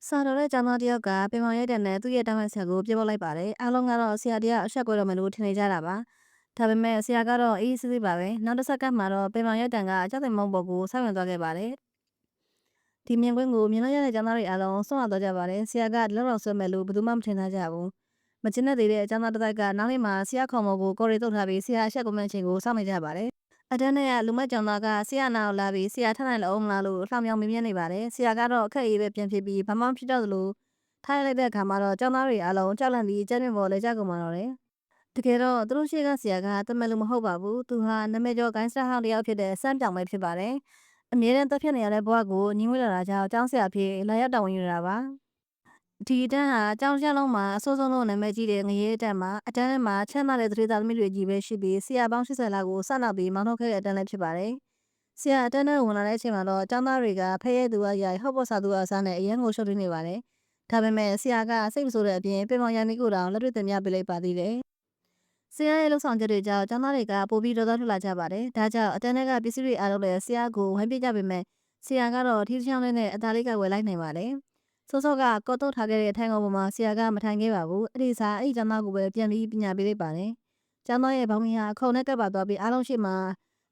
စာတော်တဲ့ကျောင်းသားတစ်ယောက်ကပင်မရိုက်တဲ့နဲ့သူ့ရဲ့တာဝန်ဆရာကိုပြစ်ပေါက်လိုက်ပါတယ်။အားလုံးကတော့ဆရာတရားအဆက်ကွဲတော်မယ်လို့ထင်နေကြတာပါ။ဒါပေမဲ့ဆရာကတော့အေးစစ်စစ်ပါပဲ။နောက်တစ်ဆက်ကမှတော့ပင်မရိုက်တန်ကကျောင်းသိမ်မုံပေါ်ကိုဆောက်ဝင်သွားခဲ့ပါတယ်။ဒီမြင်ကွင်းကိုမြင်လိုက်ရတဲ့ကျောင်းသားတွေအားလုံးဆုံးသွားကြပါတယ်။ဆရာကလက်တော်ဆွဲမယ်လို့ဘယ်သူမှမထင်ထားကြဘူး။မကျင်တဲ့သေးတဲ့ကျောင်းသားတစ်တိုက်ကနောက်လေးမှာဆရာခေါ်မော်ကိုကော်ရီတုတ်ထားပြီးဆရာအဆက်ကွဲမဲ့အချိန်ကိုစောင့်နေကြပါတယ်။အတန်းထဲကလူမကျောင်းသားကဆရာနာကိုလာပြီးဆရာထနိုင်လို့မလားလို့လှောင်ပြောင်မြင်နေပါတယ်။ဆရာကတော့အခက်အခဲပဲပြန်ဖြစ်ပြီးဘာမှမဖြစ်တော့သလိုထားလိုက်တဲ့အခါမှာတော့ကျောင်းသားတွေအားလုံးကြောက်လန့်ပြီးကျန်းမြင့်ပေါ်လဲကြကုန်ပါတော့တယ်။တကယ်တော့သူတို့ရှိကဆရာကတမန်လူမဟုတ်ပါဘူး။သူဟာနာမည်ကျော်ဂိုင်းစတာဟောင်းတစ်ယောက်ဖြစ်တဲ့စမ်းပြောင်ပဲဖြစ်ပါတယ်။အမြဲတမ်းတက်ဖြစ်နေရတဲ့ဘဝကိုညီမွေးလာတာကြောင့်ကျောင်းဆရာဖြစ်လာရောက်တာဝန်ယူနေတာပါ။ဒီတန်းဟာကျောင်းတစ်လုံးမှာအဆိုးဆုံးလို့နာမည်ကြီးတဲ့ငရဲအတန်းမှာအတန်းထဲမှာချမ်းသာတဲ့သတိသားသမီးတွေကြီးပဲရှိပြီးဆရာပေါင်း80လောက်ကိုစနောက်ပြီးမောင်းထုတ်ခဲ့တဲ့အတန်းလည်းဖြစ်ပါတယ်။ဆရာအတန်းထဲဝင်လာတဲ့အချိန်မှာတော့ကျောင်းသားတွေကဖဲရဲသူအရိုက်ဟော့ပေါ်စာသူအစားနဲ့အရန်ကိုရှုပ်ထွေးနေပါတယ်။ဒါပေမဲ့ဆရာကစိတ်မဆိုးတဲ့အပြင်ပင်မောင်ရန်နီကိုတောင်လက်တွေ့တင်ပြပေးလိုက်ပါသေးတယ်။ဆရာရဲ့လှုပ်ဆောင်ချက်တွေကြောင့်ကျောင်းသားတွေကပိုပြီးတော်တော်ထွက်လာကြပါတယ်။ဒါကြောင့်အတန်းထဲကပစ္စည်းတွေအားလုံးလည်းဆရာကိုဝိုင်းပြကြပေမဲ့ဆရာကတော့ထီးချောင်းလေးနဲ့အသားလေးကဝယ်လိုက်နိုင်ပါတယ်။စောစောကကော့တုတ်ထားခဲ့တဲ့ထိုင်ကုန်ပေါ်မှာဆရာကမထိုင်ခဲ့ပါဘူး။အဲ့ဒီစားအဲ့ဒီကျောင်းသားကိုပဲပြန်ပြီးပညာပေးလိုက်ပါတယ်။ကျောင်းသားရဲ့ဘောင်းမီဟာခုံနဲ့ကပ်ပါသွားပြီးအားလုံးရှိမှ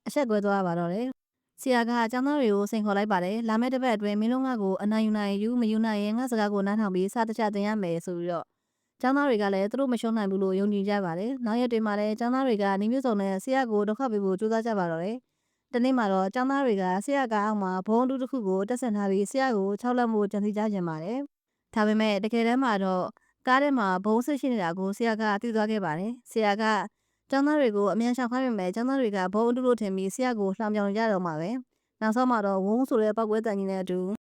အဆက်ကွဲသွားပါတော့တယ်။ဆရာကကျောင်းသားတွေကိုစိန်ခေါ်လိုက်ပါတယ်။လာမယ့်တစ်ပတ်အတွင်းမင်းတို့ငါ့ကိုအနိုင်ယူနိုင်ယူမယူနိုင်ရင်ငါစကားကိုနားထောင်ပြီးစာတခြားသင်ရမယ်ဆိုပြီးတော့ကျောင်းသားတွေကလည်းသူတို့မရှုံးနိုင်ဘူးလို့ယုံကြည်ကြပါတယ်။နောက်ရက်တွေမှာလည်းကျောင်းသားတွေကနေမျိုးစုံနဲ့ဆရာကိုဒုက္ခပေးဖို့ကြိုးစားကြပါတော့တယ်။တနေ့မှာတော့ကျောင်းသားတွေကဆရာကအောက်မှာဘုံတူတစ်ခုကိုတက်ဆင်ထားပြီးဆရာကိုခြောက်လန့်မှုကြံစည်ကြခြင်းပါတယ်။ဒါပေမဲ့တကယ်တမ်းမှာတော့ကားထဲမှာဘုံဆစ်ရှိနေတာကိုဆရာကသိသွားခဲ့ပါတယ်။ဆရာကကျောင်းသားတွေကိုအမြန်ရှောင်ခိုင်းပေမဲ့ကျောင်းသားတွေကဘုံအတူလို့ထင်ပြီးဆရာကိုလှောင်ပြောင်ကြတော့မှာပဲ။နောက်ဆုံးမှာတော့ဝုန်းဆိုတဲ့ပောက်ကွဲတန်ကြီးနဲ့အတူ